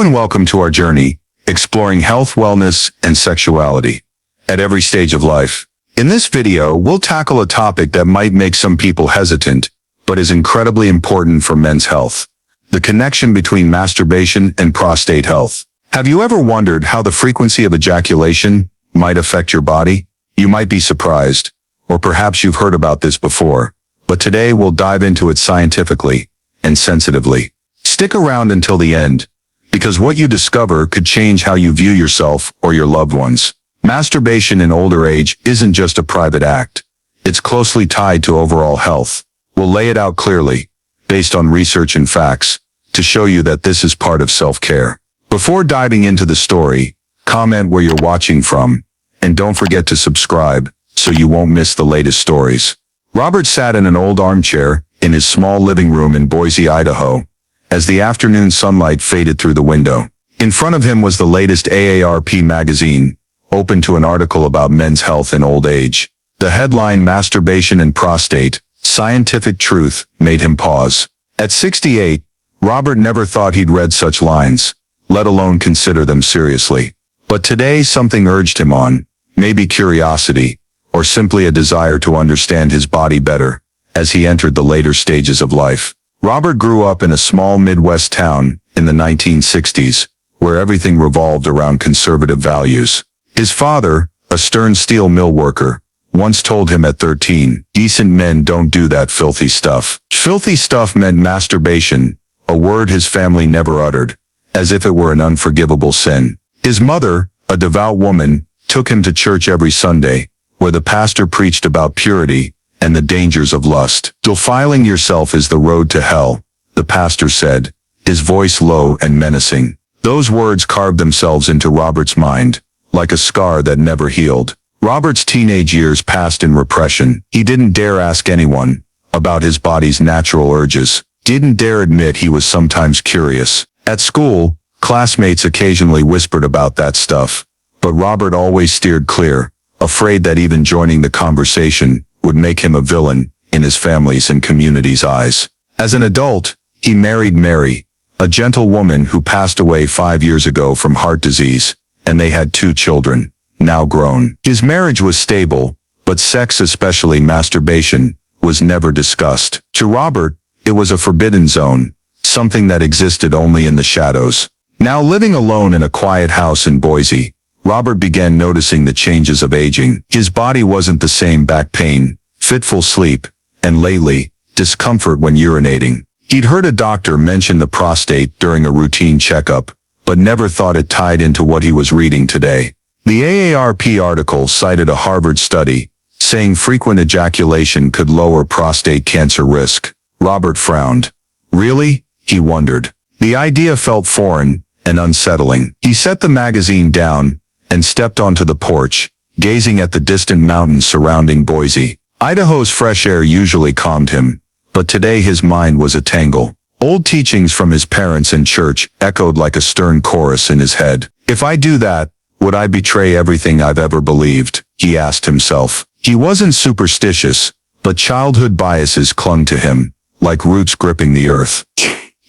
and welcome to our journey, exploring health, wellness, and sexuality at every stage of life. In this video, we'll tackle a topic that might make some people hesitant, but is incredibly important for men's health: the connection between masturbation and prostate health. Have you ever wondered how the frequency of ejaculation might affect your body? You might be surprised, or perhaps you've heard about this before, but today we'll dive into it scientifically and sensitively. Stick around until the end, because what you discover could change how you view yourself or your loved ones. Masturbation in older age isn't just a private act. It's closely tied to overall health. We'll lay it out clearly, based on research and facts, to show you that this is part of self-care. Before diving into the story, comment where you're watching from, and don't forget to subscribe so you won't miss the latest stories. Robert sat in an old armchair in his small living room in Boise, Idaho, as the afternoon sunlight faded through the window. In front of him was the latest AARP magazine, open to an article about men's health in old age. The headline, "Masturbation and Prostate, Scientific Truth," made him pause. At 68, Robert never thought he'd read such lines, let alone consider them seriously. But today something urged him on, maybe curiosity, or simply a desire to understand his body better, as he entered the later stages of life. Robert grew up in a small Midwest town in the 1960s, where everything revolved around conservative values. His father, a stern steel mill worker, once told him at 13, "Decent men don't do that filthy stuff." Filthy stuff meant masturbation, a word his family never uttered, as if it were an unforgivable sin. His mother, a devout woman, took him to church every Sunday, where the pastor preached about purity and the dangers of lust. "Defiling yourself is the road to hell," the pastor said, his voice low and menacing. Those words carved themselves into Robert's mind, like a scar that never healed. Robert's teenage years passed in repression. He didn't dare ask anyone about his body's natural urges, didn't dare admit he was sometimes curious. At school, classmates occasionally whispered about that stuff, but Robert always steered clear, afraid that even joining the conversation would make him a villain in his family's and community's eyes. As an adult, he married Mary, a gentle woman who passed away 5 years ago from heart disease, and they had 2 children, now grown. His marriage was stable, but sex, especially masturbation, was never discussed. To Robert, it was a forbidden zone, something that existed only in the shadows. Now living alone in a quiet house in Boise, Robert began noticing the changes of aging. His body wasn't the same: back pain, fitful sleep, and lately, discomfort when urinating. He'd heard a doctor mention the prostate during a routine checkup, but never thought it tied into what he was reading today. The AARP article cited a Harvard study, saying frequent ejaculation could lower prostate cancer risk. Robert frowned. Really? He wondered. The idea felt foreign and unsettling. He set the magazine down and stepped onto the porch, gazing at the distant mountains surrounding Boise. Idaho's fresh air usually calmed him, but today his mind was a tangle. Old teachings from his parents and church echoed like a stern chorus in his head. If I do that, would I betray everything I've ever believed? He asked himself. He wasn't superstitious, but childhood biases clung to him, like roots gripping the earth.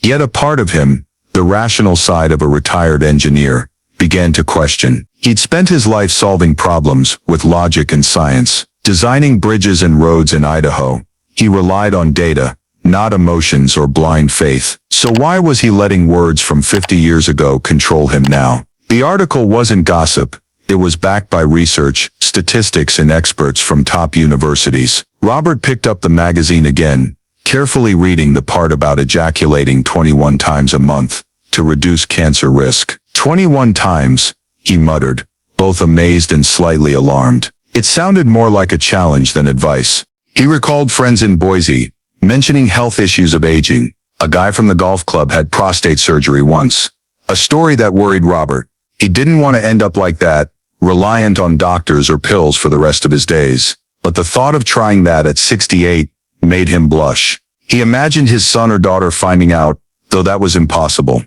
Yet a part of him, the rational side of a retired engineer, began to question. He'd spent his life solving problems with logic and science, designing bridges and roads in Idaho. He relied on data, not emotions or blind faith. So why was he letting words from 50 years ago control him now? The article wasn't gossip. It was backed by research, statistics, and experts from top universities. Robert picked up the magazine again, carefully reading the part about ejaculating 21 times a month to reduce cancer risk. 21 times, he muttered, both amazed and slightly alarmed. It sounded more like a challenge than advice. He recalled friends in Boise mentioning health issues of aging. A guy from the golf club had prostate surgery once. A story that worried Robert. He didn't want to end up like that, reliant on doctors or pills for the rest of his days. But the thought of trying that at 68 made him blush. He imagined his son or daughter finding out, though that was impossible.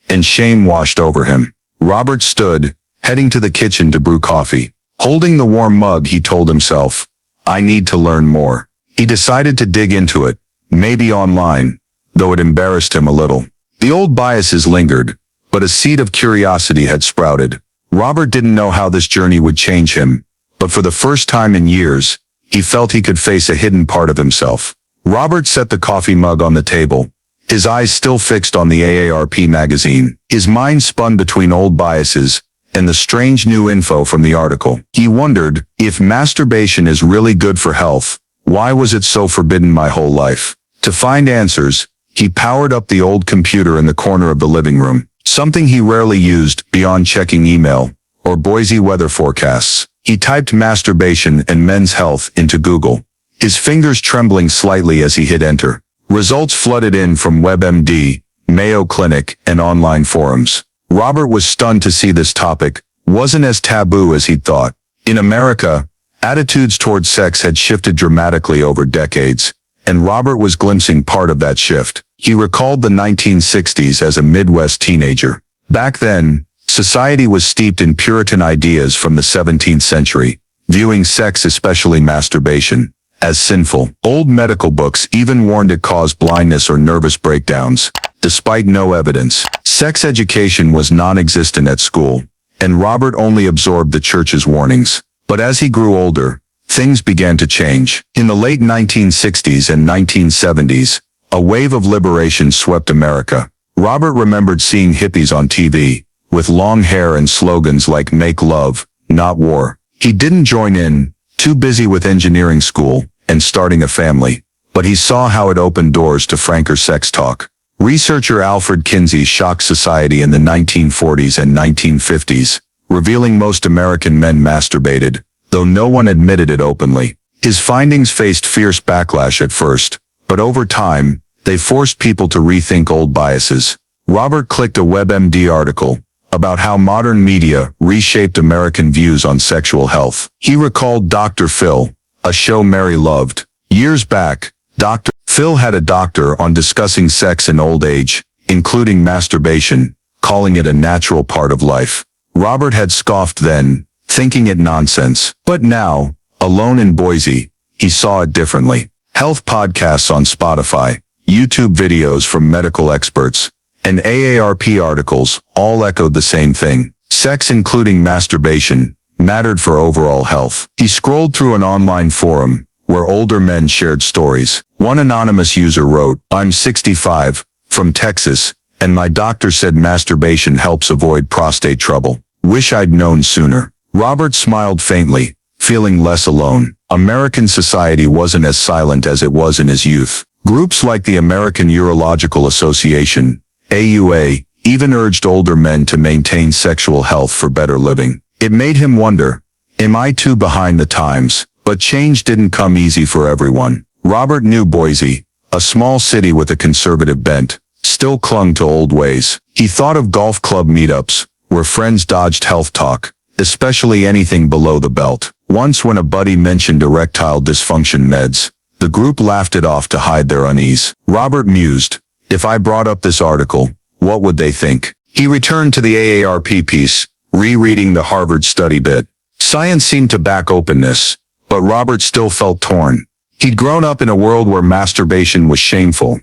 And shame washed over him. Robert stood, heading to the kitchen to brew coffee. Holding the warm mug, he told himself, "I need to learn more." He decided to dig into it, maybe online, though it embarrassed him a little. The old biases lingered, but a seed of curiosity had sprouted. Robert didn't know how this journey would change him, but for the first time in years, he felt he could face a hidden part of himself. Robert set the coffee mug on the table, his eyes still fixed on the AARP magazine. His mind spun between old biases and the strange new info from the article. He wondered, if masturbation is really good for health, why was it so forbidden my whole life? To find answers, he powered up the old computer in the corner of the living room, something he rarely used beyond checking email or Boise weather forecasts. He typed masturbation and men's health into Google, his fingers trembling slightly as he hit enter. Results flooded in from WebMD, Mayo Clinic, and online forums. Robert was stunned to see this topic wasn't as taboo as he'd thought. In America, attitudes toward sex had shifted dramatically over decades, and Robert was glimpsing part of that shift. He recalled the 1960s as a Midwest teenager. Back then, society was steeped in Puritan ideas from the 17th century, viewing sex, especially masturbation, as sinful. Old medical books even warned it caused blindness or nervous breakdowns. Despite no evidence, sex education was non-existent at school, and Robert only absorbed the church's warnings. But as he grew older, things began to change. In the late 1960s and 1970s, a wave of liberation swept America. Robert remembered seeing hippies on TV, with long hair and slogans like "Make love, not war." He didn't join in, too busy with engineering school and starting a family, but he saw how it opened doors to franker sex talk. Researcher Alfred Kinsey shocked society in the 1940s and 1950s, revealing most American men masturbated, though no one admitted it openly. His findings faced fierce backlash at first, but over time, they forced people to rethink old biases. Robert clicked a WebMD article about how modern media reshaped American views on sexual health. He recalled Dr. Phil, a show Mary loved. Years back, Dr. Phil had a doctor on discussing sex in old age, including masturbation, calling it a natural part of life. Robert had scoffed then, thinking it nonsense. But now, alone in Boise, he saw it differently. Health podcasts on Spotify, YouTube videos from medical experts, and AARP articles all echoed the same thing. Sex, including masturbation, mattered for overall health. He scrolled through an online forum where older men shared stories. One anonymous user wrote, "I'm 65, from Texas, and my doctor said masturbation helps avoid prostate trouble. Wish I'd known sooner." Robert smiled faintly, feeling less alone. American society wasn't as silent as it was in his youth. Groups like the American Urological Association, AUA, even urged older men to maintain sexual health for better living. It made him wonder, am I too behind the times? But change didn't come easy for everyone. Robert knew Boise, a small city with a conservative bent, still clung to old ways. He thought of golf club meetups, where friends dodged health talk, especially anything below the belt. Once when a buddy mentioned erectile dysfunction meds, the group laughed it off to hide their unease. Robert mused, if I brought up this article, what would they think? He returned to the AARP piece, rereading the Harvard study bit. Science seemed to back openness, but Robert still felt torn. He'd grown up in a world where masturbation was shameful,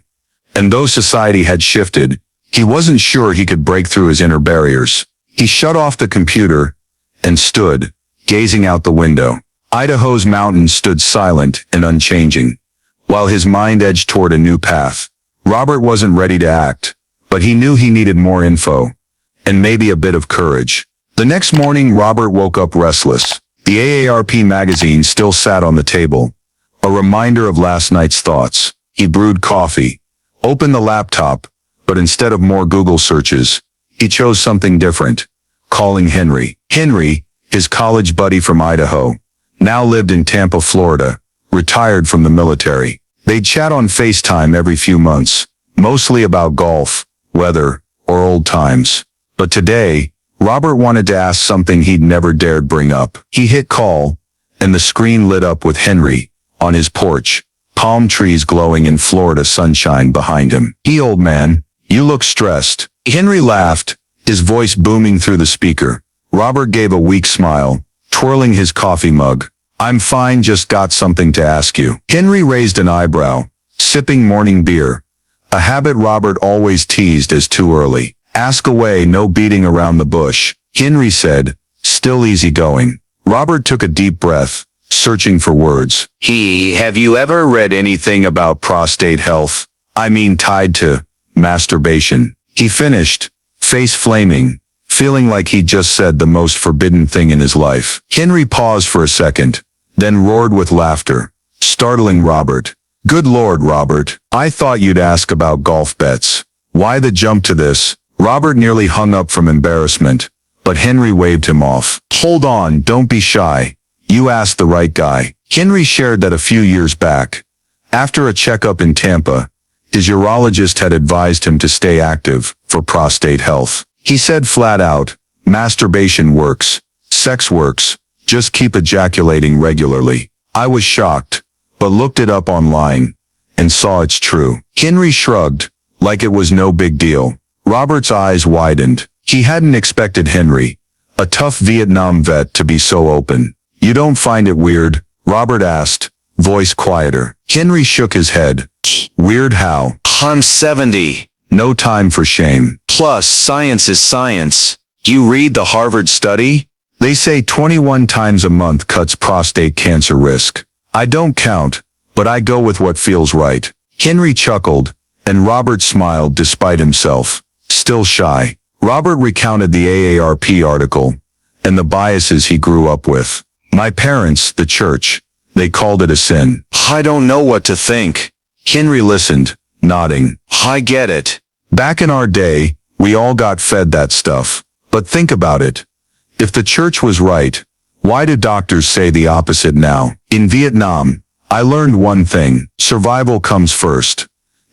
and though society had shifted, he wasn't sure he could break through his inner barriers. He shut off the computer and stood, gazing out the window. Idaho's mountains stood silent and unchanging, while his mind edged toward a new path. Robert wasn't ready to act, but he knew he needed more info, and maybe a bit of courage. The next morning, Robert woke up restless. The AARP magazine still sat on the table, a reminder of last night's thoughts. He brewed coffee, opened the laptop, but instead of more Google searches, he chose something different, calling Henry. Henry, his college buddy from Idaho, now lived in Tampa, Florida, retired from the military. They'd chat on FaceTime every few months, mostly about golf, weather, or old times. But today, Robert wanted to ask something he'd never dared bring up. He hit call, and the screen lit up with Henry, on his porch, palm trees glowing in Florida sunshine behind him. "Hey, old man, you look stressed." Henry laughed, his voice booming through the speaker. Robert gave a weak smile, twirling his coffee mug. "I'm fine, just got something to ask you." Henry raised an eyebrow, sipping morning beer, a habit Robert always teased as too early. Ask away, no beating around the bush, Henry said, still easygoing. Robert took a deep breath, searching for words. Have you ever read anything about prostate health? I mean tied to masturbation. He finished, face flaming, feeling like he'd just said the most forbidden thing in his life. Henry paused for a second, then roared with laughter, startling Robert. Good Lord, Robert, I thought you'd ask about golf bets. Why the jump to this? Robert nearly hung up from embarrassment, but Henry waved him off. Hold on, don't be shy. You asked the right guy. Henry shared that a few years back, after a checkup in Tampa, his urologist had advised him to stay active for prostate health. He said flat out, masturbation works, sex works, just keep ejaculating regularly. I was shocked, but looked it up online, and saw it's true. Henry shrugged, like it was no big deal. Robert's eyes widened. He hadn't expected Henry, a tough Vietnam vet, to be so open. You don't find it weird? Robert asked, voice quieter. Henry shook his head. Weird how? I'm 70. No time for shame. Plus, science is science. You read the Harvard study? They say 21 times a month cuts prostate cancer risk. I don't count, but I go with what feels right. Henry chuckled, and Robert smiled despite himself. Still shy, Robert recounted the AARP article and the biases he grew up with. My parents, the church, they called it a sin. I don't know what to think. Henry listened, nodding. I get it. Back in our day, we all got fed that stuff. But think about it. If the church was right, why do doctors say the opposite now? In Vietnam, I learned one thing. Survival comes first.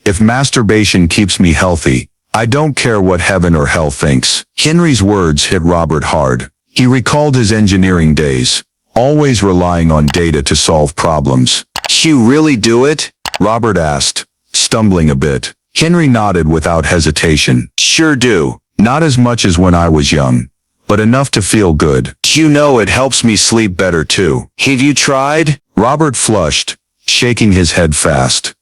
If masturbation keeps me healthy, I don't care what heaven or hell thinks. Henry's words hit Robert hard. He recalled his engineering days, always relying on data to solve problems. You really do it? Robert asked, stumbling a bit. Henry nodded without hesitation. Sure do. Not as much as when I was young, but enough to feel good. You know, it helps me sleep better too. Have you tried? Robert flushed, shaking his head fast.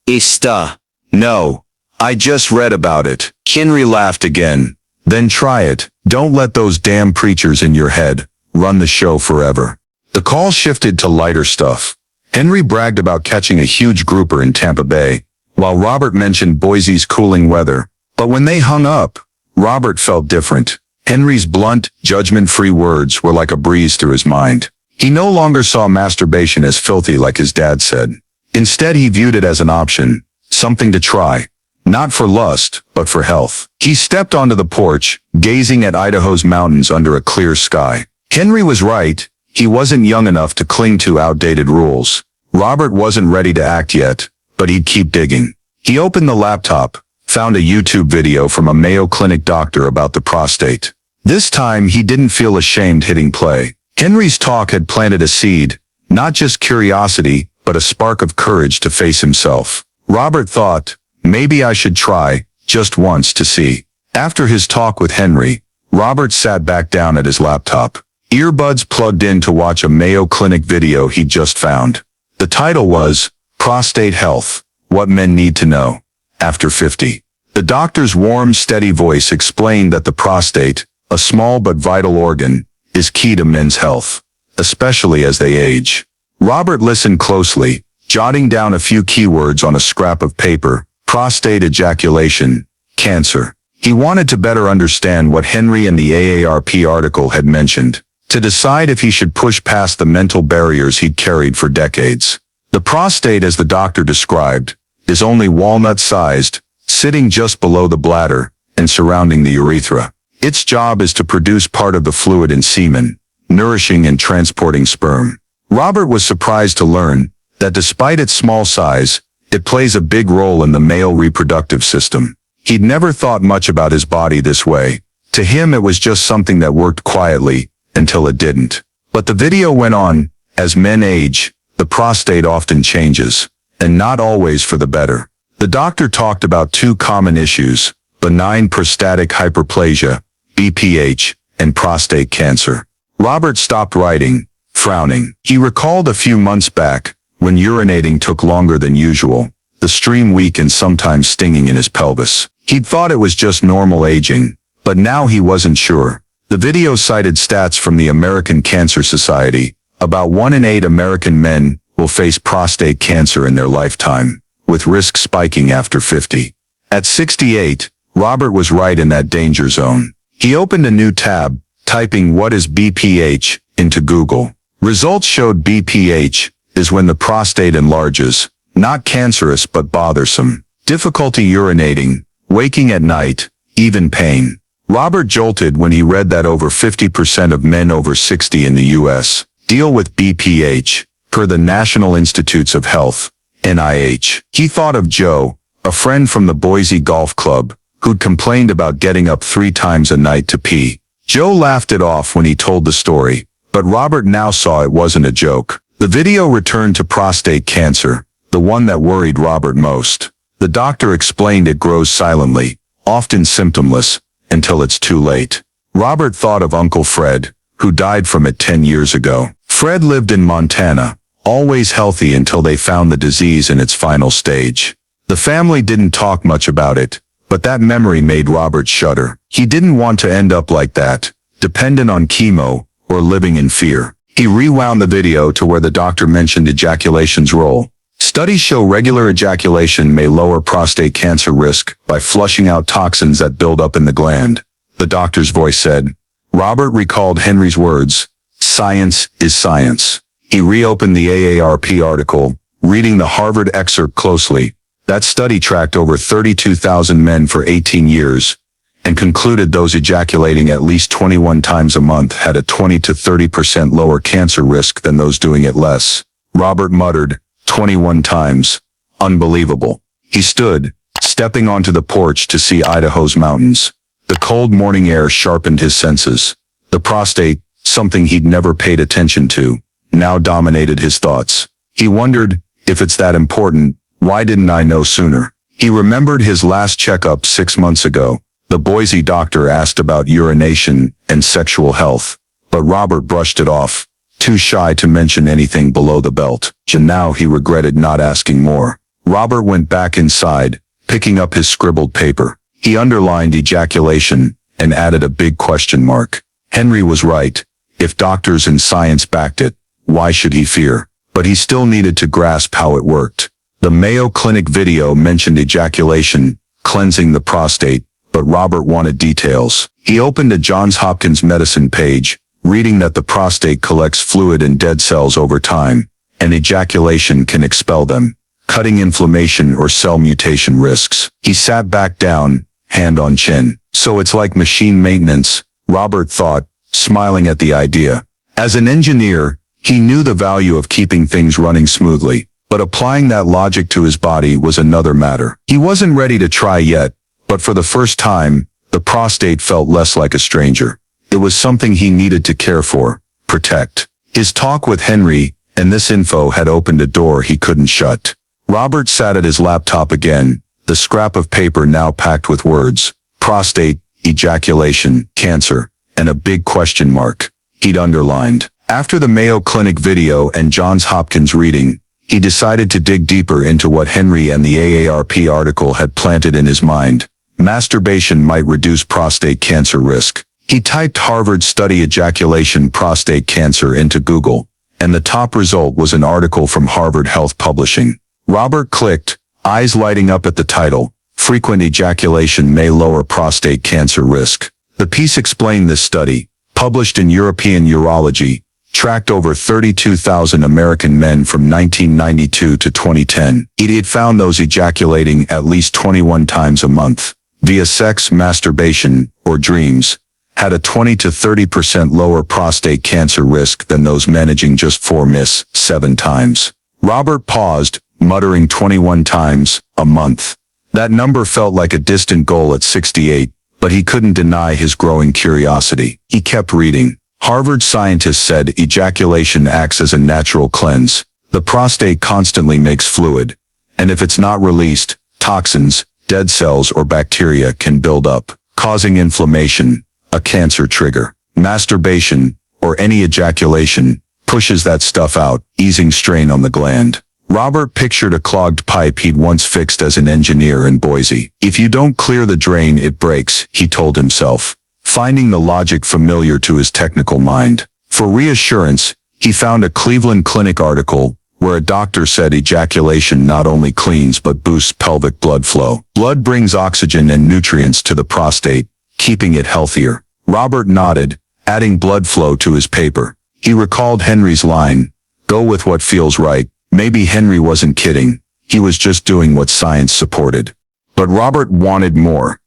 No. I just read about it. Henry laughed again. Then try it. Don't let those damn preachers in your head run the show forever. The call shifted to lighter stuff. Henry bragged about catching a huge grouper in Tampa Bay, while Robert mentioned Boise's cooling weather. But when they hung up, Robert felt different. Henry's blunt, judgment-free words were like a breeze through his mind. He no longer saw masturbation as filthy like his dad said. Instead, he viewed it as an option, something to try. Not for lust, but for health. He stepped onto the porch, gazing at Idaho's mountains under a clear sky. Henry was right. He wasn't young enough to cling to outdated rules. Robert wasn't ready to act yet, but he'd keep digging. He opened the laptop, found a YouTube video from a Mayo Clinic doctor about the prostate. This time, he didn't feel ashamed hitting play. Henry's talk had planted a seed, not just curiosity, but a spark of courage to face himself. Robert thought, maybe I should try, just once to see. After his talk with Henry, Robert sat back down at his laptop, earbuds plugged in to watch a Mayo Clinic video he'd just found. The title was, Prostate Health, What Men Need to Know After 50. The doctor's warm, steady voice explained that the prostate, a small but vital organ, is key to men's health, especially as they age. Robert listened closely, jotting down a few keywords on a scrap of paper. Prostate ejaculation, cancer. He wanted to better understand what Henry and the AARP article had mentioned, to decide if he should push past the mental barriers he'd carried for decades. The prostate, as the doctor described, is only walnut-sized, sitting just below the bladder and surrounding the urethra. Its job is to produce part of the fluid in semen, nourishing and transporting sperm. Robert was surprised to learn that despite its small size, it plays a big role in the male reproductive system. He'd never thought much about his body this way. To him, it was just something that worked quietly until it didn't. But the video went on. As men age, the prostate often changes, and not always for the better. The doctor talked about two common issues: benign prostatic hyperplasia, BPH, and prostate cancer. Robert stopped writing, frowning. He recalled a few months back, when urinating took longer than usual, the stream weak and sometimes stinging in his pelvis. He'd thought it was just normal aging, but now he wasn't sure. The video cited stats from the American Cancer Society. About 1 in 8 American men will face prostate cancer in their lifetime, with risk spiking after 50. At 68, Robert was right in that danger zone. He opened a new tab, typing "What is BPH?" into Google. Results showed BPH is when the prostate enlarges, not cancerous but bothersome. Difficulty urinating, waking at night, even pain. Robert jolted when he read that over 50% of men over 60 in the U.S. deal with BPH, per the National Institutes of Health, NIH. He thought of Joe, a friend from the Boise Golf Club, who'd complained about getting up 3 times a night to pee. Joe laughed it off when he told the story, but Robert now saw it wasn't a joke. The video returned to prostate cancer, the one that worried Robert most. The doctor explained it grows silently, often symptomless, until it's too late. Robert thought of Uncle Fred, who died from it 10 years ago. Fred lived in Montana, always healthy until they found the disease in its final stage. The family didn't talk much about it, but that memory made Robert shudder. He didn't want to end up like that, dependent on chemo, or living in fear. He rewound the video to where the doctor mentioned ejaculation's role. Studies show regular ejaculation may lower prostate cancer risk by flushing out toxins that build up in the gland. The doctor's voice said. Robert recalled Henry's words, "Science is science." He reopened the AARP article, reading the Harvard excerpt closely. That study tracked over 32,000 men for 18 years, and concluded those ejaculating at least 21 times a month had a 20 to 30% lower cancer risk than those doing it less. Robert muttered, 21 times. Unbelievable. He stood, stepping onto the porch to see Idaho's mountains. The cold morning air sharpened his senses. The prostate, something he'd never paid attention to, now dominated his thoughts. He wondered, if it's that important, why didn't I know sooner? He remembered his last checkup 6 months ago. The Boise doctor asked about urination and sexual health, but Robert brushed it off, too shy to mention anything below the belt. And now he regretted not asking more. Robert went back inside, picking up his scribbled paper. He underlined ejaculation and added a big question mark. Henry was right. If doctors and science backed it, why should he fear? But he still needed to grasp how it worked. The Mayo Clinic video mentioned ejaculation, cleansing the prostate, but Robert wanted details. He opened a Johns Hopkins medicine page, reading that the prostate collects fluid and dead cells over time, and ejaculation can expel them, cutting inflammation or cell mutation risks. He sat back down, hand on chin. So it's like machine maintenance, Robert thought, smiling at the idea. As an engineer, he knew the value of keeping things running smoothly, but applying that logic to his body was another matter. He wasn't ready to try yet, but for the first time, the prostate felt less like a stranger. It was something he needed to care for, protect. His talk with Henry and this info had opened a door he couldn't shut. Robert sat at his laptop again, the scrap of paper now packed with words, prostate, ejaculation, cancer, and a big question mark he'd underlined. After the Mayo Clinic video and Johns Hopkins reading, he decided to dig deeper into what Henry and the AARP article had planted in his mind. Masturbation might reduce prostate cancer risk. He typed Harvard study ejaculation prostate cancer into Google, and the top result was an article from Harvard Health Publishing. Robert clicked, eyes lighting up at the title, Frequent Ejaculation May Lower Prostate Cancer Risk. The piece explained this study, published in European Urology, tracked over 32,000 American men from 1992 to 2010. It had found those ejaculating at least 21 times a month, via sex, masturbation, or dreams, had a 20 to 30% lower prostate cancer risk than those managing just 7 times. Robert paused, muttering 21 times a month. That number felt like a distant goal at 68, but he couldn't deny his growing curiosity. He kept reading. Harvard scientists said ejaculation acts as a natural cleanse. The prostate constantly makes fluid, and if it's not released, toxins, dead cells or bacteria can build up, causing inflammation, a cancer trigger. Masturbation, or any ejaculation, pushes that stuff out, easing strain on the gland. Robert pictured a clogged pipe he'd once fixed as an engineer in Boise. If you don't clear the drain, it breaks, he told himself, finding the logic familiar to his technical mind. For reassurance, he found a Cleveland Clinic article where a doctor said ejaculation not only cleans but boosts pelvic blood flow. Blood brings oxygen and nutrients to the prostate, keeping it healthier. Robert nodded, adding blood flow to his paper. He recalled Henry's line, "Go with what feels right." Maybe Henry wasn't kidding. He was just doing what science supported. But Robert wanted more.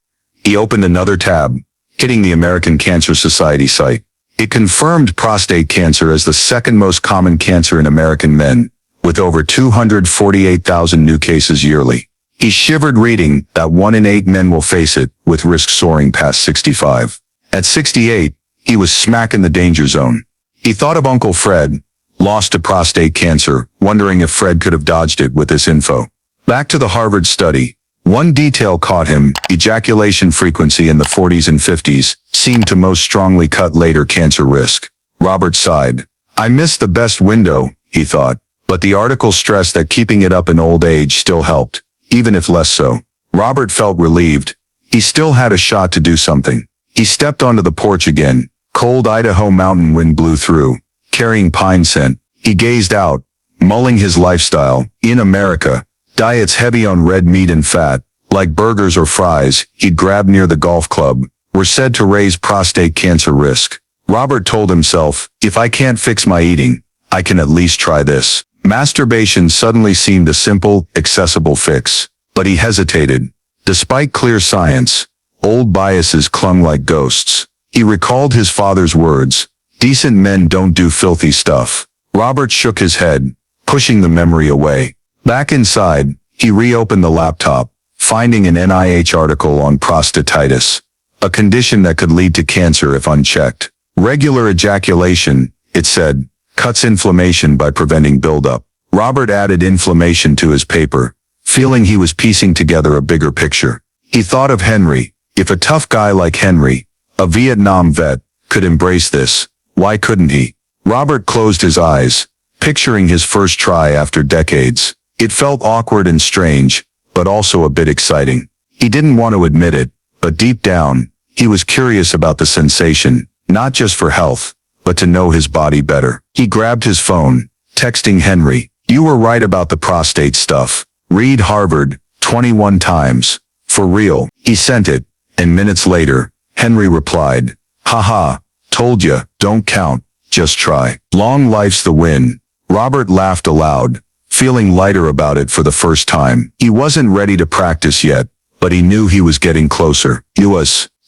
He opened another tab, hitting the American Cancer Society site. It confirmed prostate cancer as the second most common cancer in American men, with over 248,000 new cases yearly. He shivered reading that 1 in 8 men will face it, with risk soaring past 65. At 68, he was smack in the danger zone. He thought of Uncle Fred, lost to prostate cancer, wondering if Fred could have dodged it with this info. Back to the Harvard study. One detail caught him: ejaculation frequency in the 40s and 50s seemed to most strongly cut later cancer risk. Robert sighed. "I missed the best window," he thought, but the article stressed that keeping it up in old age still helped, even if less so. Robert felt relieved. He still had a shot to do something. He stepped onto the porch again. Cold Idaho mountain wind blew through, carrying pine scent. He gazed out, mulling his lifestyle. In America, diets heavy on red meat and fat, like burgers or fries he'd grabbed near the golf club, were said to raise prostate cancer risk. Robert told himself, if I can't fix my eating, I can at least try this. Masturbation suddenly seemed a simple, accessible fix. But he hesitated. Despite clear science, old biases clung like ghosts. He recalled his father's words, "Decent men don't do filthy stuff." Robert shook his head, pushing the memory away. Back inside, he reopened the laptop, finding an NIH article on prostatitis, a condition that could lead to cancer if unchecked. Regular ejaculation, it said, cuts inflammation by preventing buildup. Robert added inflammation to his paper, feeling he was piecing together a bigger picture. He thought of Henry. If a tough guy like Henry, a Vietnam vet, could embrace this, why couldn't he? Robert closed his eyes, picturing his first try after decades. It felt awkward and strange, but also a bit exciting. He didn't want to admit it, but deep down, he was curious about the sensation, not just for health, but to know his body better. He grabbed his phone, texting Henry, "You were right about the prostate stuff. Read Harvard 21 times. For real." He sent it, and minutes later, Henry replied, "Haha, told ya, don't count, just try. Long life's the win." Robert laughed aloud, feeling lighter about it for the first time. He wasn't ready to practice yet, but he knew he was getting closer.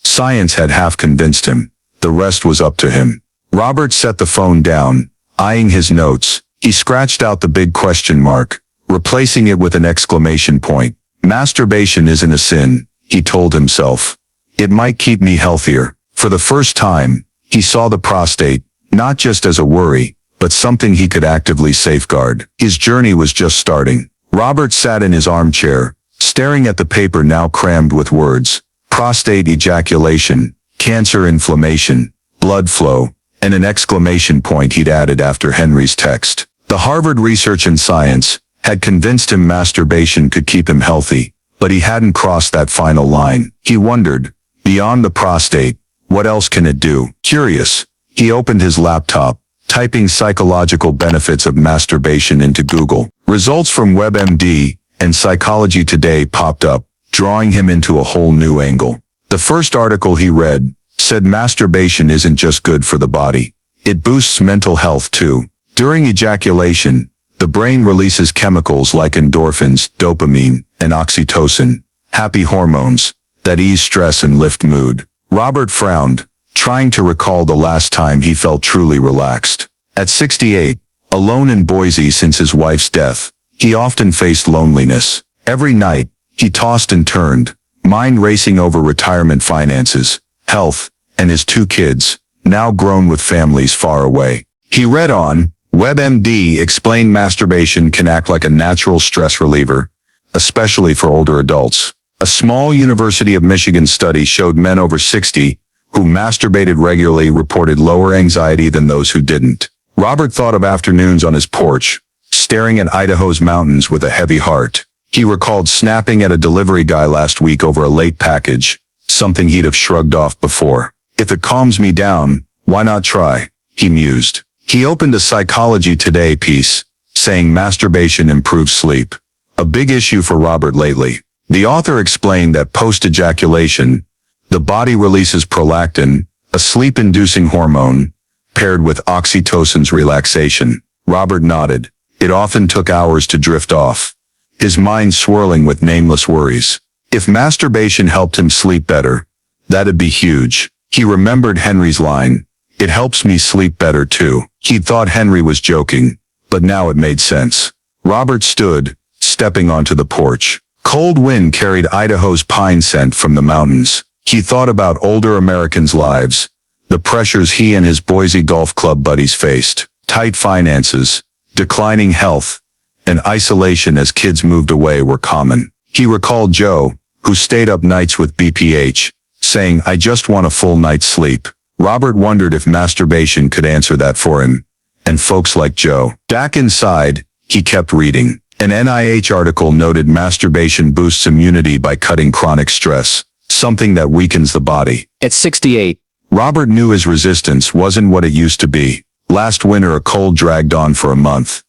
Science had half convinced him. The rest was up to him. Robert set the phone down, eyeing his notes. He scratched out the big question mark, replacing it with an exclamation point. Masturbation isn't a sin, he told himself. It might keep me healthier. For the first time, he saw the prostate, not just as a worry, but something he could actively safeguard. His journey was just starting. Robert sat in his armchair, staring at the paper now crammed with words. Prostate ejaculation, cancer inflammation, blood flow, and an exclamation point he'd added after Henry's text. The Harvard research and science had convinced him masturbation could keep him healthy, but he hadn't crossed that final line. He wondered, beyond the prostate, what else can it do? Curious, he opened his laptop, typing psychological benefits of masturbation into Google. Results from WebMD and Psychology Today popped up, drawing him into a whole new angle. The first article he read said masturbation isn't just good for the body. It boosts mental health too. During ejaculation, the brain releases chemicals like endorphins, dopamine, and oxytocin, happy hormones, that ease stress and lift mood. Robert frowned, trying to recall the last time he felt truly relaxed. At 68, alone in Boise since his wife's death, he often faced loneliness. Every night, he tossed and turned, mind racing over retirement finances, health, and his 2 kids, now grown with families far away. He read on. WebMD explained masturbation can act like a natural stress reliever, especially for older adults. A small University of Michigan study showed men over 60 who masturbated regularly reported lower anxiety than those who didn't. Robert thought of afternoons on his porch, staring at Idaho's mountains with a heavy heart. He recalled snapping at a delivery guy last week over a late package, something he'd have shrugged off before. If it calms me down, why not try? He mused. He opened a Psychology Today piece, saying masturbation improves sleep. A big issue for Robert lately. The author explained that post-ejaculation, the body releases prolactin, a sleep-inducing hormone, paired with oxytocin's relaxation. Robert nodded. It often took hours to drift off, his mind swirling with nameless worries. If masturbation helped him sleep better, that'd be huge. He remembered Henry's line, "It helps me sleep better too." He'd thought Henry was joking, but now it made sense. Robert stood, stepping onto the porch. Cold wind carried Idaho's pine scent from the mountains. He thought about older Americans' lives, the pressures he and his Boise Golf Club buddies faced, tight finances, declining health, and isolation as kids moved away were common. He recalled Joe, who stayed up nights with BPH, saying, "I just want a full night's sleep." Robert wondered if masturbation could answer that for him, and folks like Joe. Back inside, he kept reading. An NIH article noted masturbation boosts immunity by cutting chronic stress, something that weakens the body. At 68, Robert knew his resistance wasn't what it used to be. Last winter a cold dragged on for a month,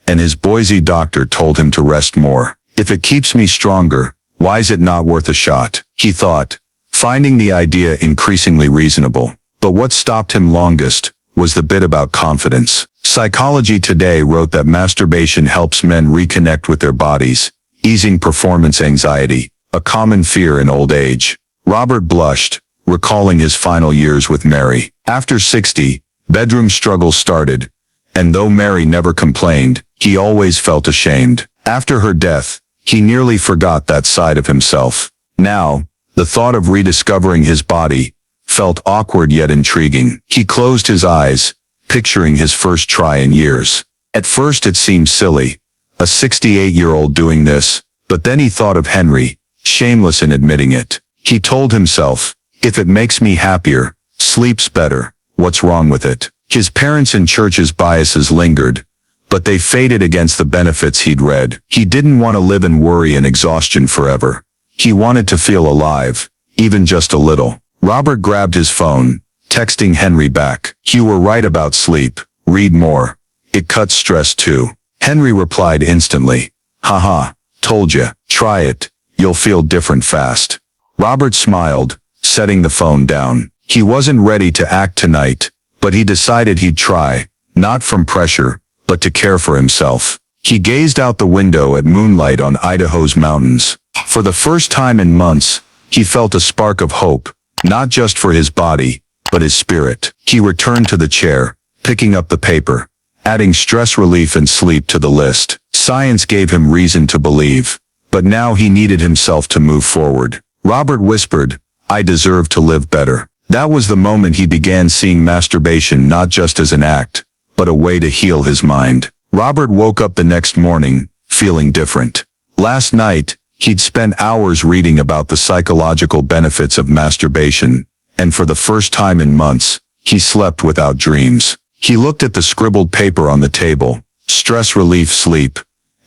and his Boise doctor told him to rest more. "If it keeps me stronger, why is it not worth a shot?" he thought, finding the idea increasingly reasonable. But what stopped him longest was the bit about confidence. Psychology Today wrote that masturbation helps men reconnect with their bodies, easing performance anxiety, a common fear in old age. Robert blushed, recalling his final years with Mary. After 60, bedroom struggles started, and though Mary never complained, he always felt ashamed. After her death, he nearly forgot that side of himself. Now, the thought of rediscovering his body felt awkward yet intriguing. He closed his eyes, picturing his first try in years. At first it seemed silly, a 68-year-old doing this, but then he thought of Henry, shameless in admitting it. He told himself, "If it makes me happier, sleeps better, what's wrong with it?" His parents' and church's biases lingered, but they faded against the benefits he'd read. He didn't want to live in worry and exhaustion forever. He wanted to feel alive, even just a little. Robert grabbed his phone, texting Henry back. "You were right about sleep. Read more. It cuts stress too." Henry replied instantly. "Haha, told ya. Try it. You'll feel different fast." Robert smiled, setting the phone down. He wasn't ready to act tonight, but he decided he'd try, not from pressure, but to care for himself. He gazed out the window at moonlight on Idaho's mountains. For the first time in months, he felt a spark of hope, not just for his body, but his spirit. He returned to the chair, picking up the paper, adding stress relief and sleep to the list. Science gave him reason to believe, but now he needed himself to move forward. Robert whispered, "I deserve to live better." That was the moment he began seeing masturbation not just as an act, but a way to heal his mind. Robert woke up the next morning, feeling different. Last night, he'd spent hours reading about the psychological benefits of masturbation, and for the first time in months, he slept without dreams. He looked at the scribbled paper on the table, stress relief, sleep,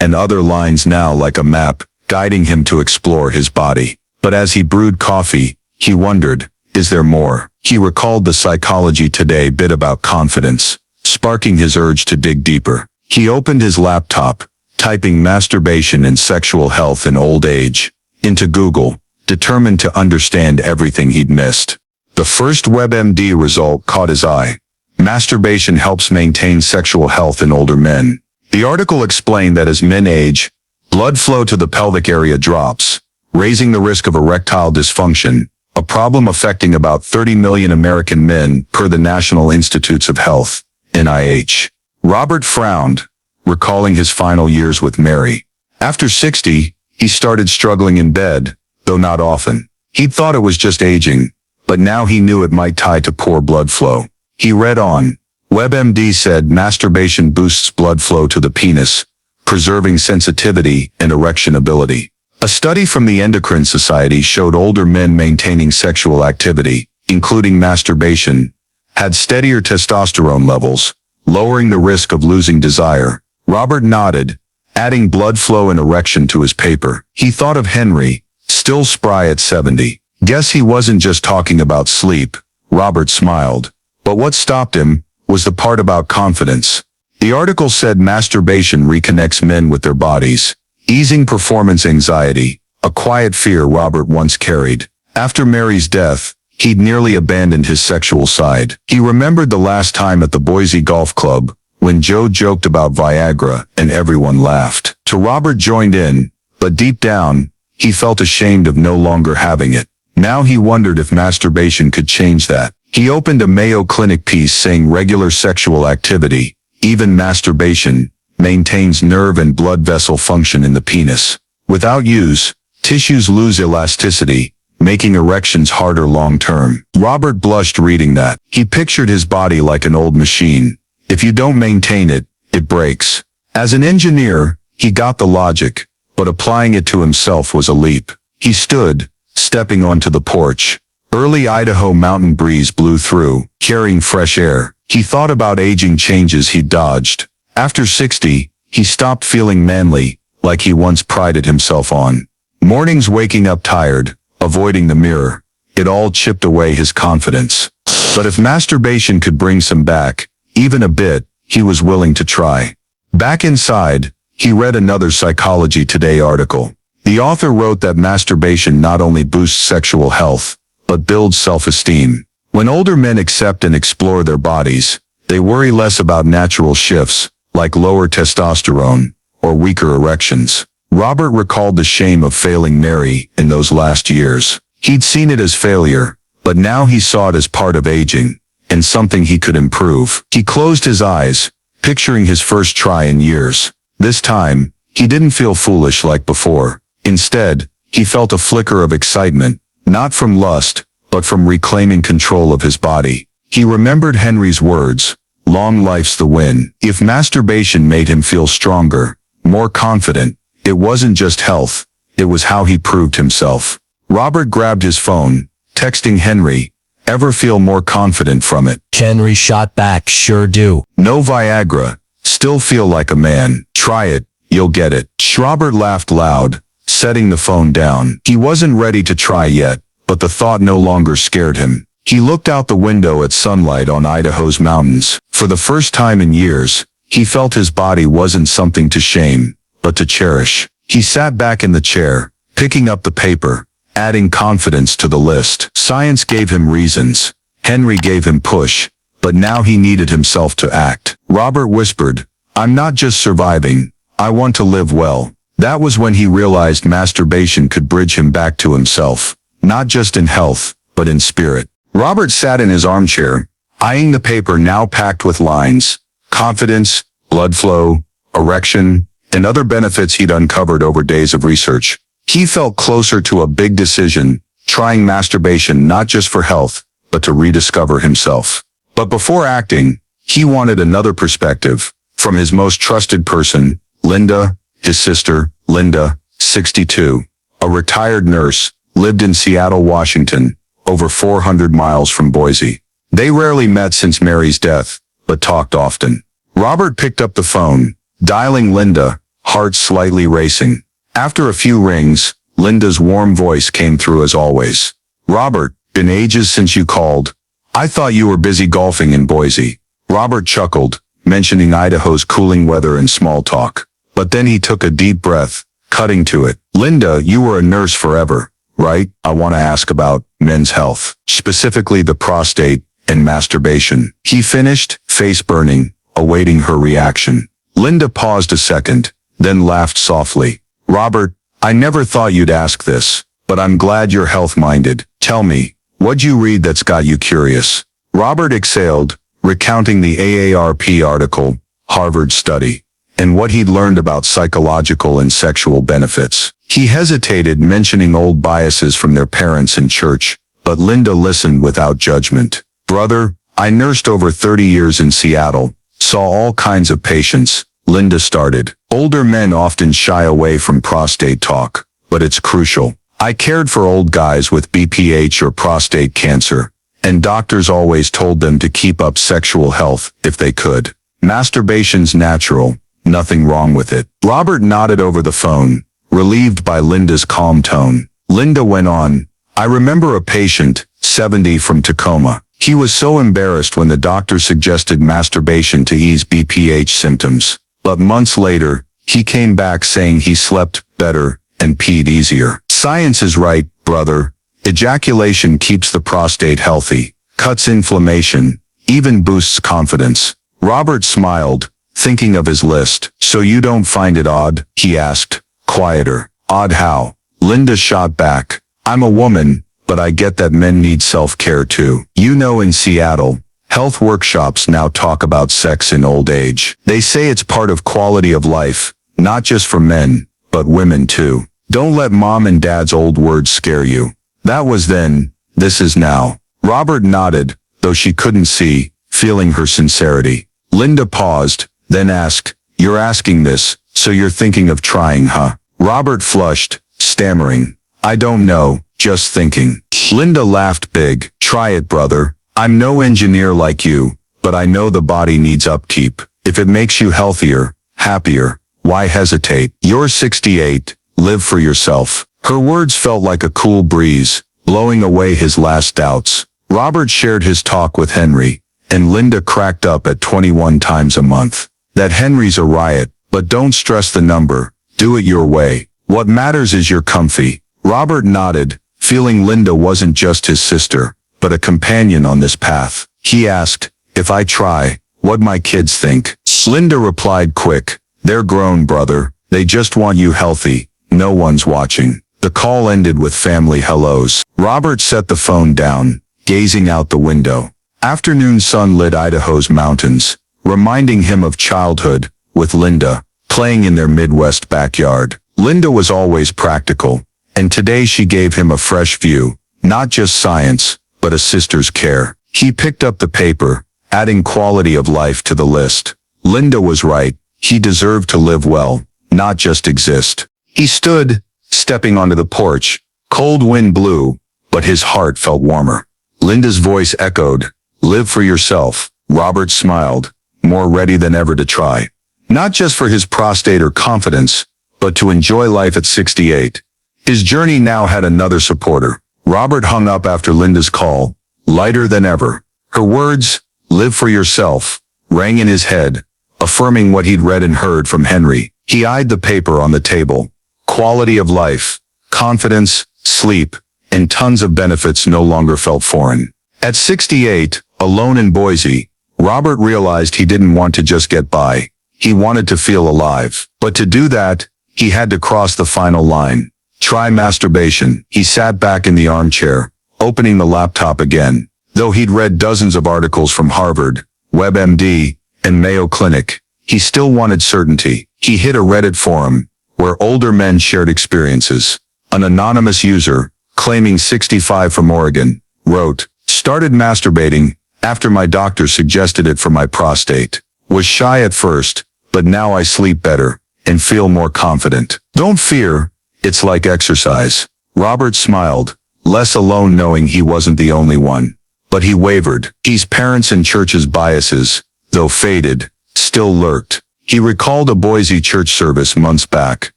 and other lines now like a map, guiding him to explore his body. But as he brewed coffee, he wondered, is there more? He recalled the Psychology Today bit about confidence, sparking his urge to dig deeper. He opened his laptop, typing masturbation and sexual health in old age into Google, determined to understand everything he'd missed. The first WebMD result caught his eye. Masturbation helps maintain sexual health in older men. The article explained that as men age, blood flow to the pelvic area drops, raising the risk of erectile dysfunction, a problem affecting about 30 million American men per the National Institutes of Health, NIH. Robert frowned, recalling his final years with Mary. After 60, he started struggling in bed, though not often. He'd thought it was just aging, but now he knew it might tie to poor blood flow. He read on. WebMD said masturbation boosts blood flow to the penis, preserving sensitivity and erection ability. A study from the Endocrine Society showed older men maintaining sexual activity, including masturbation, had steadier testosterone levels, lowering the risk of losing desire, Robert nodded, adding blood flow and erection to his paper. He thought of Henry, still spry at 70. Guess he wasn't just talking about sleep. Robert smiled. But what stopped him was the part about confidence. The article said masturbation reconnects men with their bodies, easing performance anxiety, a quiet fear Robert once carried. After Mary's death, he'd nearly abandoned his sexual side. He remembered the last time at the Boise Golf Club, when Joe joked about Viagra and everyone laughed. Robert joined in, but deep down, he felt ashamed of no longer having it. Now he wondered if masturbation could change that. He opened a Mayo Clinic piece saying regular sexual activity, even masturbation, maintains nerve and blood vessel function in the penis. Without use, tissues lose elasticity, making erections harder long-term. Robert blushed reading that. He pictured his body like an old machine. If you don't maintain it, it breaks. As an engineer, he got the logic, but applying it to himself was a leap. He stood, stepping onto the porch. Early Idaho mountain breeze blew through, carrying fresh air. He thought about aging changes he'd dodged. After 60, he stopped feeling manly, like he once prided himself on. Mornings waking up tired, avoiding the mirror. It all chipped away his confidence. But if masturbation could bring some back, even a bit, he was willing to try. Back inside, he read another Psychology Today article. The author wrote that masturbation not only boosts sexual health, but builds self-esteem. When older men accept and explore their bodies, they worry less about natural shifts, like lower testosterone, or weaker erections. Robert recalled the shame of failing Mary in those last years. He'd seen it as failure, but now he saw it as part of aging, and something he could improve. He closed his eyes, picturing his first try in years. This time, he didn't feel foolish like before. Instead, he felt a flicker of excitement, not from lust, but from reclaiming control of his body. He remembered Henry's words, "Long life's the win." If masturbation made him feel stronger, more confident, it wasn't just health, it was how he proved himself. Robert grabbed his phone, texting Henry, "Ever feel more confident from it?" Henry shot back, "Sure do. "No Viagra. Still feel like a man. Try it, you'll get it." Robert laughed loud, setting the phone down. He wasn't ready to try yet, but the thought no longer scared him. He looked out the window at sunlight on Idaho's mountains. For the first time in years, he felt his body wasn't something to shame, but to cherish. He sat back in the chair, picking up the paper, adding confidence to the list. Science gave him reasons. Henry gave him push, but now he needed himself to act. Robert whispered, "I'm not just surviving, I want to live well." That was when he realized masturbation could bridge him back to himself, not just in health, but in spirit. Robert sat in his armchair, eyeing the paper now packed with lines, confidence, blood flow, erection, and other benefits he'd uncovered over days of research. He felt closer to a big decision, trying masturbation not just for health, but to rediscover himself. But before acting, he wanted another perspective, from his most trusted person, Linda. His sister, Linda, 62, a retired nurse, lived in Seattle, Washington, over 400 miles from Boise. They rarely met since Mary's death, but talked often. Robert picked up the phone, dialing Linda, heart slightly racing. After a few rings, Linda's warm voice came through as always. "Robert, been ages since you called. I thought you were busy golfing in Boise." Robert chuckled, mentioning Idaho's cooling weather and small talk. But then he took a deep breath, cutting to it. "Linda, you were a nurse forever, right? I want to ask about men's health, specifically the prostate and masturbation." He finished, face burning, awaiting her reaction. Linda paused a second, then laughed softly. "Robert, I never thought you'd ask this, but I'm glad you're health-minded. Tell me, what'd you read that's got you curious?" Robert exhaled, recounting the AARP article, Harvard study, and what he'd learned about psychological and sexual benefits. He hesitated, mentioning old biases from their parents and church, but Linda listened without judgment. "Brother, I nursed over 30 years in Seattle, saw all kinds of patients," Linda started. "Older men often shy away from prostate talk, but it's crucial. I cared for old guys with BPH or prostate cancer, and doctors always told them to keep up sexual health if they could. Masturbation's natural, nothing wrong with it. Robert nodded over the phone, relieved by Linda's calm tone. Linda went on, I remember a patient, 70 from Tacoma. He was so embarrassed when the doctor suggested masturbation to ease BPH symptoms. But months later, he came back saying he slept better and peed easier. Science is right, brother. Ejaculation keeps the prostate healthy, cuts inflammation, even boosts confidence. Robert smiled, thinking of his list. So you don't find it odd? He asked, quieter. Odd how? Linda shot back. I'm a woman, but I get that men need self-care too. You know, in Seattle, health workshops now talk about sex in old age. They say it's part of quality of life, not just for men, but women too. Don't let mom and dad's old words scare you. That was then, this is now. Robert nodded, though she couldn't see, feeling her sincerity. Linda paused, then asked, You're asking this, so you're thinking of trying, huh? Robert flushed, stammering, I don't know, just thinking. Linda laughed big. Try it, brother. I'm no engineer like you, but I know the body needs upkeep. If it makes you healthier, happier, why hesitate? You're 68, live for yourself. Her words felt like a cool breeze, blowing away his last doubts. Robert shared his talk with Henry, and Linda cracked up at 21 times a month. That Henry's a riot, but don't stress the number. Do it your way. What matters is you're comfy. Robert nodded, feeling Linda wasn't just his sister, but a companion on this path. He asked, if I try, what my kids think. Linda replied quick, they're grown, brother. They just want you healthy. No one's watching. The call ended with family hellos. Robert set the phone down, gazing out the window. Afternoon sun lit Idaho's mountains, reminding him of childhood, with Linda, playing in their Midwest backyard. Linda was always practical, and today she gave him a fresh view, not just science, but a sister's care. He picked up the paper, adding quality of life to the list. Linda was right. He deserved to live well, not just exist. He stood, stepping onto the porch. Cold wind blew, but his heart felt warmer. Linda's voice echoed, live for yourself. Robert smiled, more ready than ever to try. Not just for his prostate or confidence, but to enjoy life at 68. His journey now had another supporter. Robert hung up after Linda's call, lighter than ever. Her words, live for yourself, rang in his head, affirming what he'd read and heard from Henry. He eyed the paper on the table. Quality of life, confidence, sleep, and tons of benefits no longer felt foreign. At 68, alone in Boise, Robert realized he didn't want to just get by. He wanted to feel alive. But to do that, he had to cross the final line. Try masturbation. He sat back in the armchair, opening the laptop again. Though he'd read dozens of articles from Harvard, WebMD, and Mayo Clinic, he still wanted certainty. He hit a Reddit forum, where older men shared experiences. An anonymous user, claiming 65 from Oregon, wrote, started masturbating after my doctor suggested it for my prostate. Was shy at first, but now I sleep better and feel more confident. Don't fear, it's like exercise. Robert smiled, less alone knowing he wasn't the only one. But he wavered. His parents' and church's biases, though faded, still lurked. He recalled a Boise church service months back,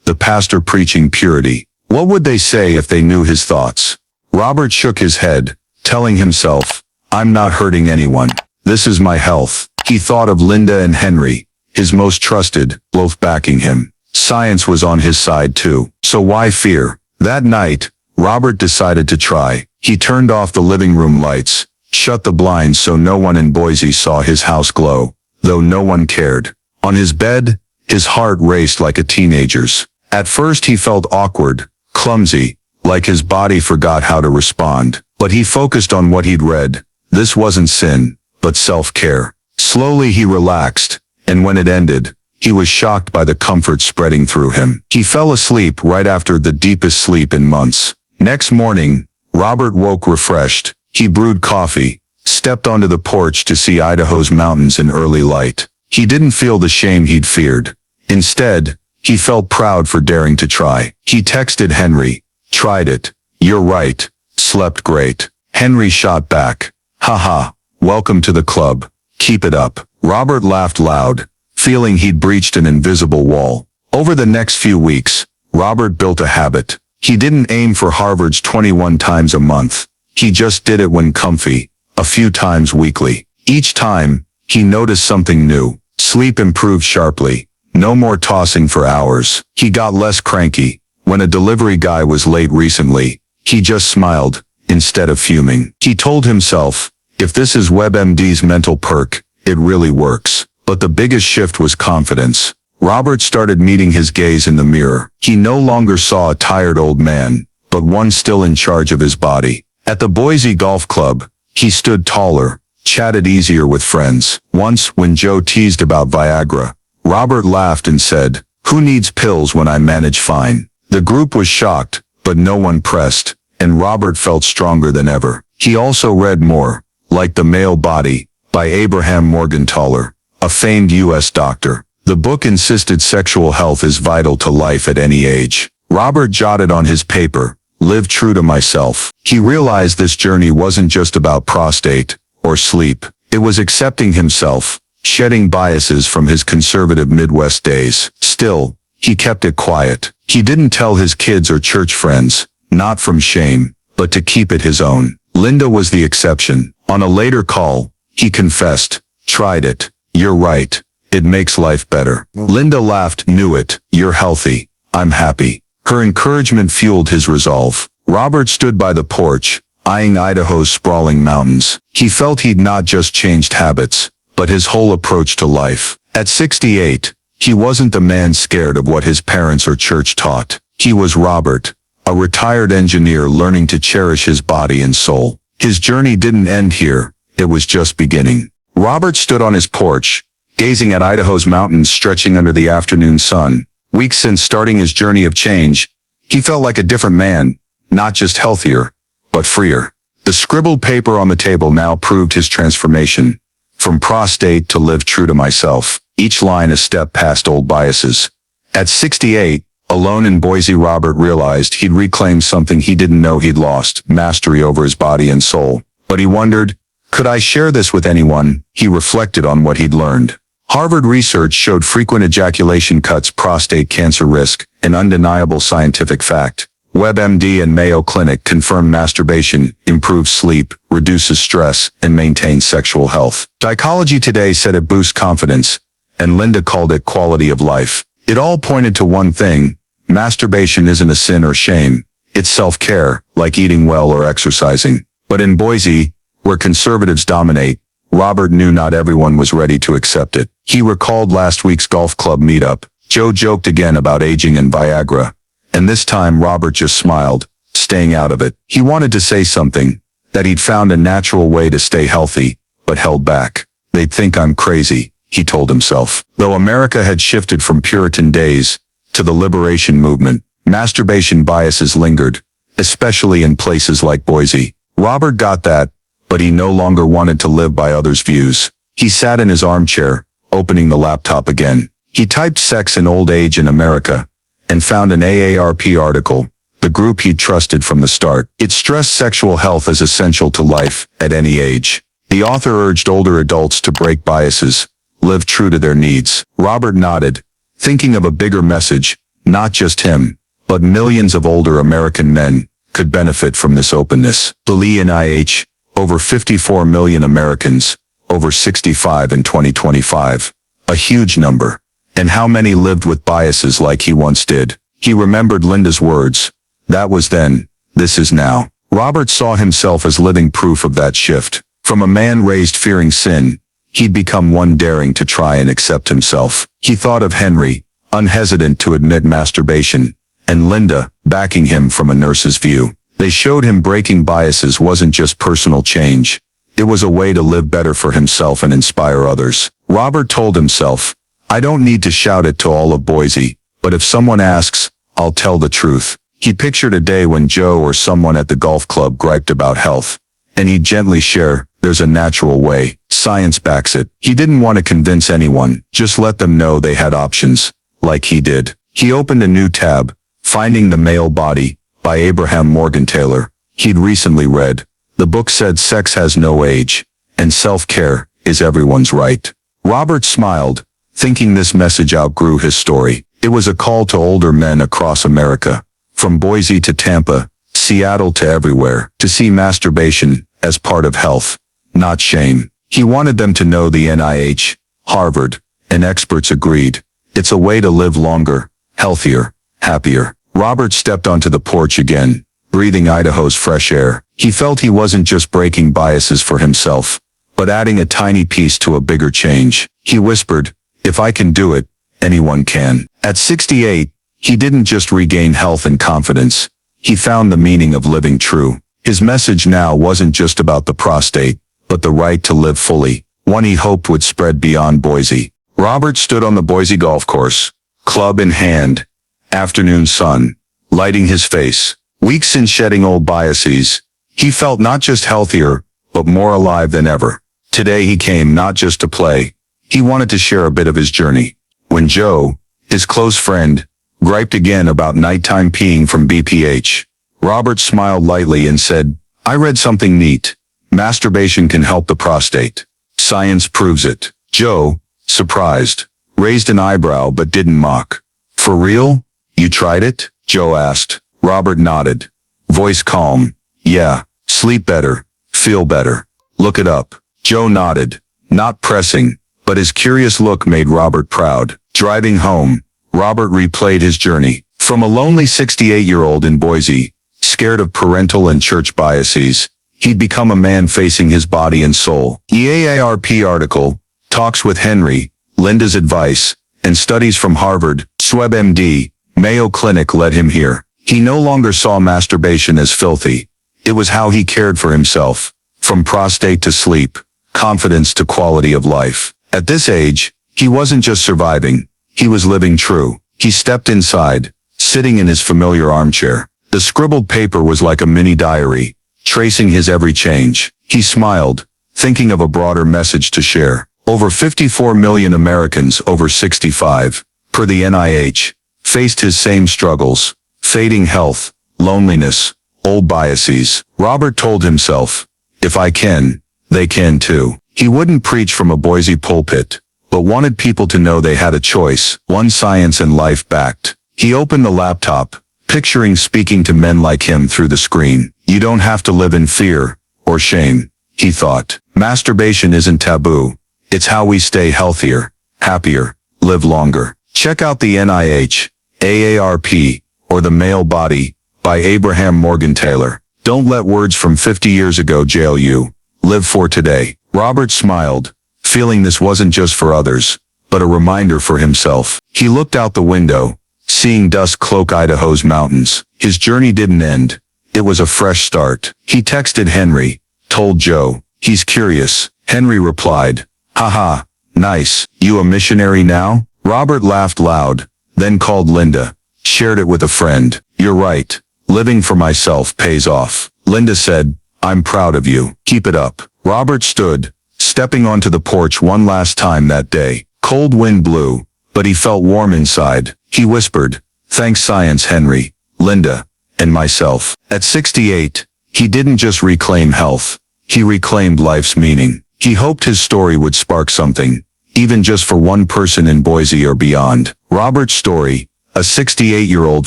the pastor preaching purity. What would they say if they knew his thoughts? Robert shook his head, telling himself, I'm not hurting anyone. This is my health. He thought of Linda and Henry, his most trusted, both backing him. Science was on his side too. So why fear? That night, Robert decided to try. He turned off the living room lights, shut the blinds so no one in Boise saw his house glow, though no one cared. On his bed, his heart raced like a teenager's. At first he felt awkward, clumsy, like his body forgot how to respond. But he focused on what he'd read. This wasn't sin, but self-care. Slowly he relaxed, and when it ended, he was shocked by the comfort spreading through him. He fell asleep right after the deepest sleep in months. Next morning, Robert woke refreshed. He brewed coffee, stepped onto the porch to see Idaho's mountains in early light. He didn't feel the shame he'd feared. Instead, he felt proud for daring to try. He texted Henry, tried it. You're right. Slept great. Henry shot back. Haha, welcome to the club. Keep it up. Robert laughed loud, feeling he'd breached an invisible wall. Over the next few weeks, Robert built a habit. He didn't aim for Harvard's 21 times a month. He just did it when comfy, a few times weekly. Each time, he noticed something new. Sleep improved sharply. No more tossing for hours. He got less cranky. When a delivery guy was late recently, he just smiled, instead of fuming. He told himself, if this is WebMD's mental perk, it really works. But the biggest shift was confidence. Robert started meeting his gaze in the mirror. He no longer saw a tired old man, but one still in charge of his body. At the Boise Golf Club, he stood taller, chatted easier with friends. Once, when Joe teased about Viagra, Robert laughed and said, "Who needs pills when I manage fine?" The group was shocked, but no one pressed, and Robert felt stronger than ever. He also read more, like The Male Body, by Abraham Morgentaler, a famed U.S. doctor. The book insisted sexual health is vital to life at any age. Robert jotted on his paper, "Live true to myself." He realized this journey wasn't just about prostate or sleep. It was accepting himself, shedding biases from his conservative Midwest days. Still, he kept it quiet. He didn't tell his kids or church friends, not from shame, but to keep it his own. Linda was the exception. On a later call, he confessed, "Tried it. You're right. It makes life better." Linda laughed, "Knew it. You're healthy. I'm happy." Her encouragement fueled his resolve. Robert stood by the porch, eyeing Idaho's sprawling mountains. He felt he'd not just changed habits, but his whole approach to life. At 68, he wasn't the man scared of what his parents or church taught. He was Robert, a retired engineer learning to cherish his body and soul. His journey didn't end here. It was just beginning. Robert stood on his porch, gazing at Idaho's mountains stretching under the afternoon sun. Weeks since starting his journey of change, he felt like a different man, not just healthier, but freer. The scribbled paper on the table now proved his transformation. From prostate to live true to myself, each line a step past old biases. At 68, alone in Boise, Robert realized he'd reclaimed something he didn't know he'd lost, mastery over his body and soul. But he wondered, could I share this with anyone? He reflected on what he'd learned. Harvard research showed frequent ejaculation cuts prostate cancer risk, an undeniable scientific fact. WebMD and Mayo Clinic confirm masturbation improves sleep, reduces stress, and maintains sexual health. Psychology Today said it boosts confidence, and Linda called it quality of life. It all pointed to one thing: masturbation isn't a sin or shame. It's self-care, like eating well or exercising. But in Boise, where conservatives dominate, Robert knew not everyone was ready to accept it. He recalled last week's golf club meetup. Joe joked again about aging and Viagra. And this time Robert just smiled, staying out of it. He wanted to say something, that he'd found a natural way to stay healthy, but held back. They'd think I'm crazy, he told himself. Though America had shifted from Puritan days to the liberation movement, masturbation biases lingered, especially in places like Boise. Robert got that, but he no longer wanted to live by others' views. He sat in his armchair, opening the laptop again. He typed "Sex in Old Age in America," and found an AARP article, the group he'd trusted from the start. It stressed sexual health as essential to life, at any age. The author urged older adults to break biases, live true to their needs. Robert nodded, thinking of a bigger message. Not just him, but millions of older American men could benefit from this openness. The NIH, over 54 million Americans, over 65 in 2025. A huge number. And how many lived with biases like he once did? He remembered Linda's words. That was then, this is now. Robert saw himself as living proof of that shift. From a man raised fearing sin, he'd become one daring to try and accept himself. He thought of Henry, unhesitant to admit masturbation, and Linda, backing him from a nurse's view. They showed him breaking biases wasn't just personal change. It was a way to live better for himself and inspire others. Robert told himself, I don't need to shout it to all of Boise, but if someone asks, I'll tell the truth. He pictured a day when Joe or someone at the golf club griped about health, and he'd gently share, there's a natural way. Science backs it. He didn't want to convince anyone, just let them know they had options, like he did. He opened a new tab, Finding the Male Body, by Abraham Morgentaler. He'd recently read. The book said sex has no age, and self-care is everyone's right. Robert smiled, thinking this message outgrew his story. It was a call to older men across America, from Boise to Tampa, Seattle to everywhere, to see masturbation as part of health, not shame. He wanted them to know the NIH, Harvard, and experts agreed. It's a way to live longer, healthier, happier. Robert stepped onto the porch again, breathing Idaho's fresh air. He felt he wasn't just breaking biases for himself, but adding a tiny piece to a bigger change. He whispered, "If I can do it, anyone can." At 68, he didn't just regain health and confidence. He found the meaning of living true. His message now wasn't just about the prostate, but the right to live fully, one he hoped would spread beyond Boise. Robert stood on the Boise golf course, club in hand, afternoon sun, lighting his face. Weeks in shedding old biases, he felt not just healthier, but more alive than ever. Today he came not just to play, he wanted to share a bit of his journey. When Joe, his close friend, griped again about nighttime peeing from BPH, Robert smiled lightly and said, "I read something neat. Masturbation can help the prostate. Science proves it." Joe, surprised, raised an eyebrow but didn't mock. "For real? You tried it?" Joe asked. Robert nodded, voice calm. "Yeah, sleep better, feel better. Look it up." Joe nodded, not pressing, but his curious look made Robert proud. Driving home, Robert replayed his journey. From a lonely 68-year-old in Boise, scared of parental and church biases, he'd become a man facing his body and soul. The AARP article, talks with Henry, Linda's advice, and studies from Harvard, SWEB-MD, Mayo Clinic led him here. He no longer saw masturbation as filthy. It was how he cared for himself, from prostate to sleep, confidence to quality of life. At this age, he wasn't just surviving, he was living true. He stepped inside, sitting in his familiar armchair. The scribbled paper was like a mini diary, tracing his every change. He smiled, thinking of a broader message to share. Over 54 million Americans over 65, per the NIH, faced his same struggles: fading health, loneliness, old biases. Robert told himself, "If I can, they can too." He wouldn't preach from a Boise pulpit, but wanted people to know they had a choice, one science and life backed. He opened the laptop, picturing speaking to men like him through the screen. You don't have to live in fear or shame, he thought. Masturbation isn't taboo. It's how we stay healthier, happier, live longer. Check out the NIH, AARP, or The Male Body, by Abraham Morgan Taylor. Don't let words from 50 years ago jail you. Live for today. Robert smiled, feeling this wasn't just for others, but a reminder for himself. He looked out the window, seeing dust cloak Idaho's mountains. His journey didn't end. It was a fresh start. He texted Henry, told Joe, "He's curious." Henry replied, "Haha, nice. You a missionary now?" Robert laughed loud, then called Linda, shared it with a friend. "You're right. Living for myself pays off." Linda said, "I'm proud of you. Keep it up." Robert stood, stepping onto the porch one last time that day. Cold wind blew, but he felt warm inside. He whispered, "Thanks science, Henry, Linda, and myself." At 68, he didn't just reclaim health. He reclaimed life's meaning. He hoped his story would spark something, even just for one person in Boise or beyond. Robert's story, a 68-year-old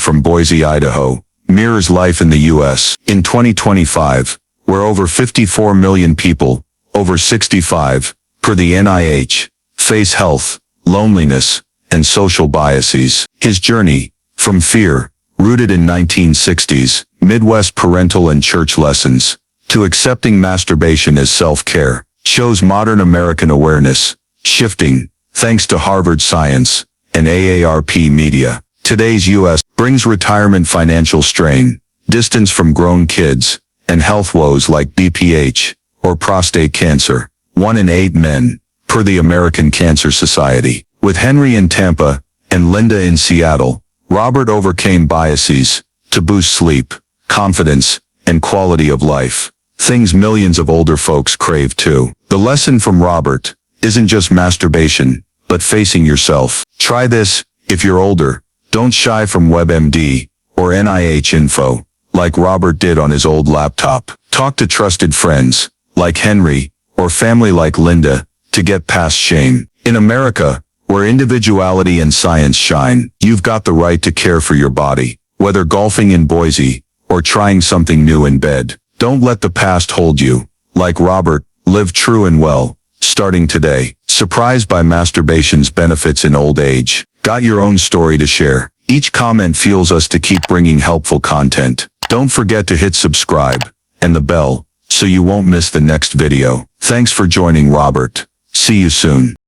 from Boise, Idaho, mirrors life in the U.S. in 2025, where over 54 million people, over 65, per the NIH, face health, loneliness, and social biases. His journey, from fear, rooted in 1960s, Midwest parental and church lessons, to accepting masturbation as self-care, shows modern American awareness, shifting, thanks to Harvard science and AARP media. Today's U.S. brings retirement financial strain, distance from grown kids, and health woes like BPH, or prostate cancer. 1 in 8 men, per the American Cancer Society. With Henry in Tampa and Linda in Seattle, Robert overcame biases to boost sleep, confidence, and quality of life. Things millions of older folks crave too. The lesson from Robert isn't just masturbation, but facing yourself. Try this, if you're older. Don't shy from WebMD or NIH info, like Robert did on his old laptop. Talk to trusted friends, like Henry, or family like Linda, to get past shame. In America, where individuality and science shine. You've got the right to care for your body, whether golfing in Boise or trying something new in bed. Don't let the past hold you. Like Robert, live true and well, starting today. Surprised by masturbation's benefits in old age. Got your own story to share? Each comment fuels us to keep bringing helpful content. Don't forget to hit subscribe and the bell so you won't miss the next video. Thanks for joining, Robert. See you soon.